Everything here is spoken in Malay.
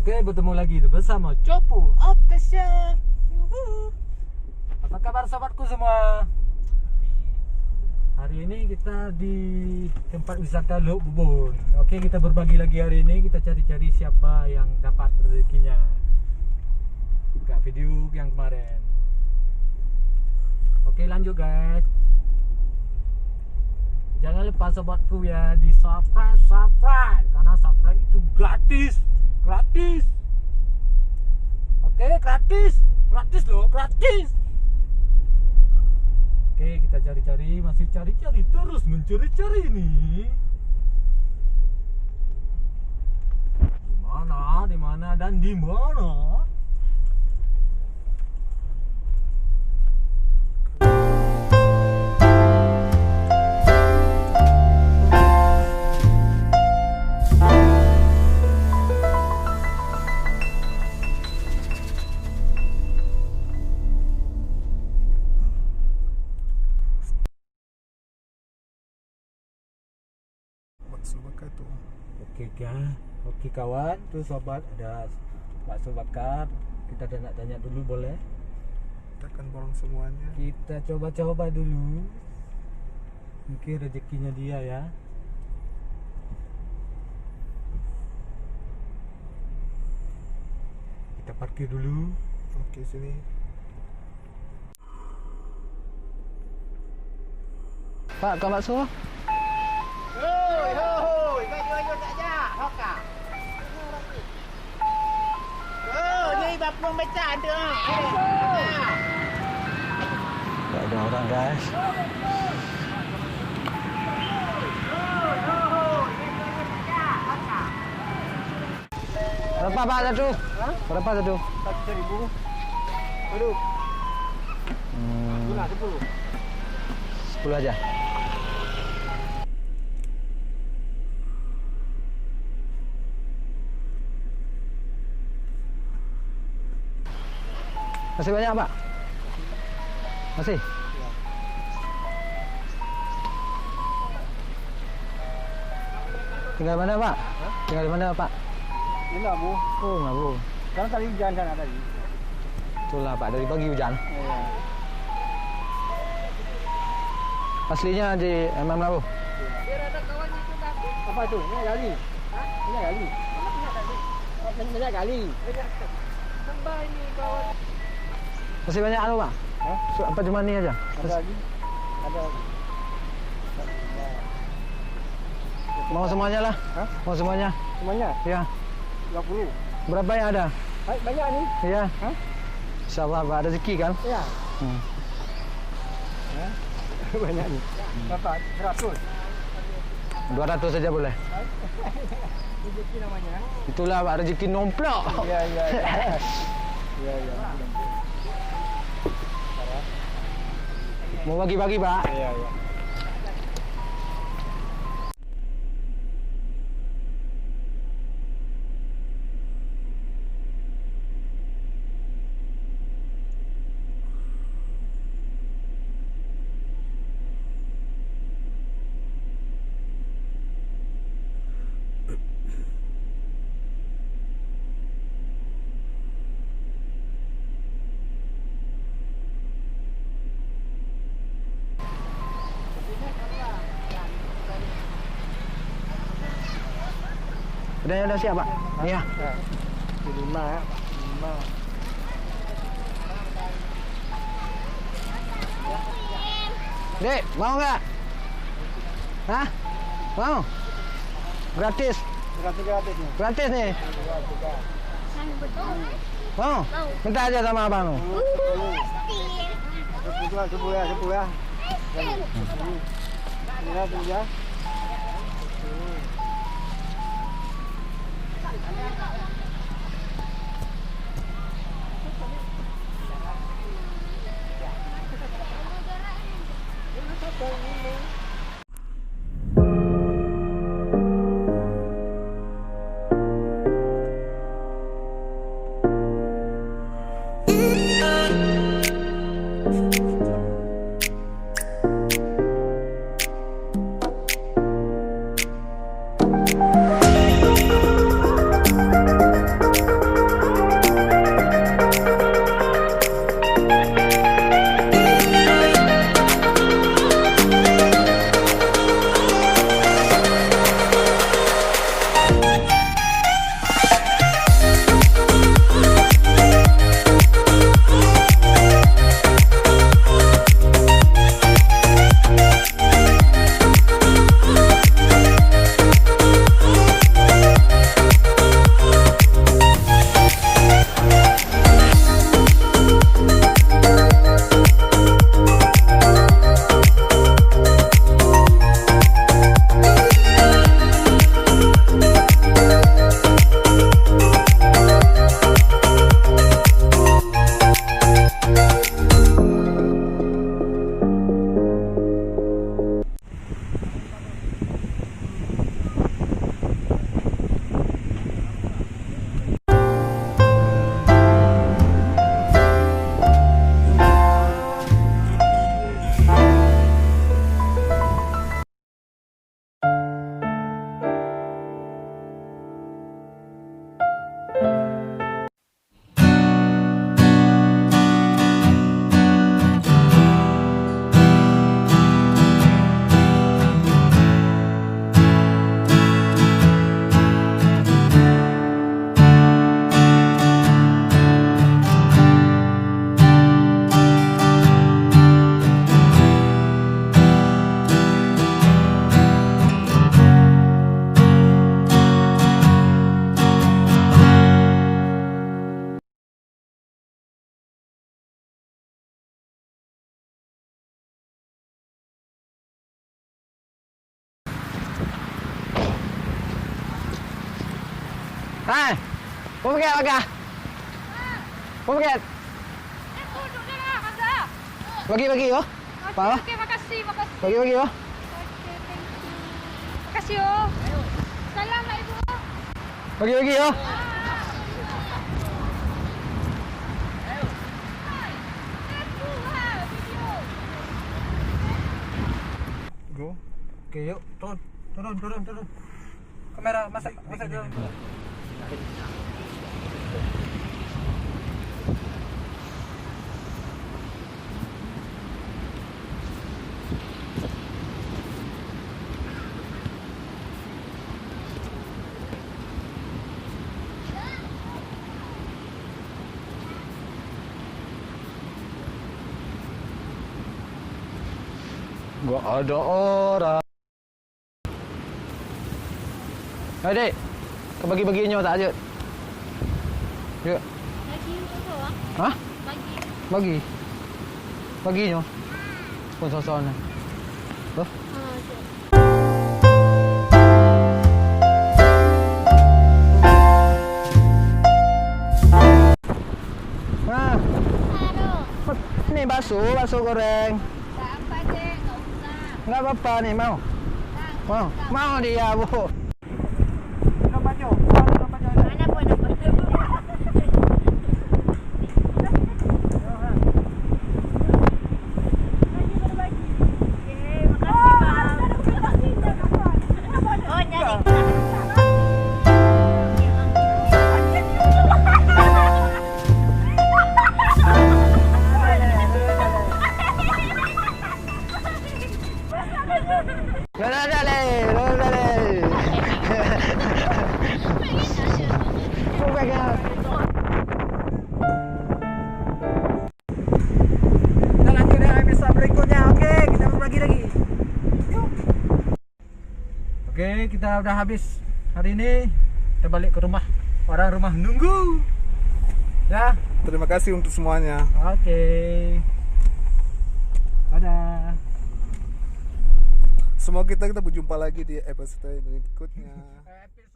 Oke, bertemu lagi bersama Copu of the Chef. Apa kabar sobatku semua? Hari ini kita di tempat wisata Lubuk Bubun. Oke, kita berbagi lagi hari ini. Kita cari-cari siapa yang dapat rezekinya. Gak video yang kemarin. Oke, lanjut guys. Jangan lupa sobatku ya, di subscribe karena subscribe itu gratis. Oke, gratis loh, gratis. Oke, kita cari-cari, masih cari-cari, terus mencari-cari ini. Di mana dan di mana? Oke kawan, tuh sobat, ada bakso bakar. Kita nak tanya dulu boleh? Kita akan borong semuanya. Kita coba-coba dulu. Mungkin rezekinya dia ya. Kita parkir dulu. Oke, sini. Pak, kau bakso? Hoi, baju saja, hoka. Oh, ni bapung beca ada. Tak ada orang guys. Berapa Pak satu? Berapa satu? 1,000. Duduk. 10. 10 aja. Masih banyak Pak? Masih? Tinggal mana Pak? Tinggal di mana Pak? Ini nak bu. Oh, Ngabu. Kan tadi hujan kan tadi. Itulah Pak, dari pagi hujan. Ya. Aslinya di MM Ngabu. Apa tu? Ini gali. Hah? Ini gali. Ini gali. Sampai ni kawan. Masih banyak anu Pak? Hah? Apa cuma ni aja? Ada lagi. Ada lagi. Mau semuanya lah. Hah? Mau semuanya. Semuanya Ya. 20. Berapa yang ada? Banyak ni. Ya. Hah? Insyaallah Pak, ada rezeki kan? Ya. Hmm. Ya. Banyak ni. Berapa? 100. 200 saja boleh. Rezeki namanya. Itulah Pak, rezeki nomplok. Ya. Ya. Mau bagi-bagi Pak? Ya. Udah siap Pak? Iya. 5. Dek, mau nggak? Hah? Mau? Gratis? Gratis ni. Gratis nih? Mau? Minta aja sama abang lu. 10 ya. Ini ya. Hai. Mau pakai apa? Mau pakai? Duduk je lah, Hamzah. Bagi-bagi yo. Apa? Okey, makasih, makasih. Bagi-bagi yo. Okey, thank you. Makasih yo. Salam nak ibu. Bagi-bagi yo. Go. Oke, yuk, turun. Kamera masak dulu. Gak ada orang. Adik, kau bagi-bagi nyawa tak ajut? Yuk. Lagi tu ah. Hah? Bagi. Bagi. Bagi nyawa. Pun sosok ni. Tuh. Ah, Aduh. ni bakso goreng. Tak apa je, tak usah. Enggak apa-apa ni, mau. Mau. Mau dia, Bu. Mana pun apa. Oh, nyari. Dale. Kau pegang. Kita lanjut ya episode berikutnya. Oke, kita berbagi lagi. Oke, kita udah habis hari ini. Kita balik ke rumah. Orang rumah nunggu. Ya, Terima kasih untuk semuanya. oke. Dadah. Semoga kita berjumpa lagi di episode berikutnya. Episode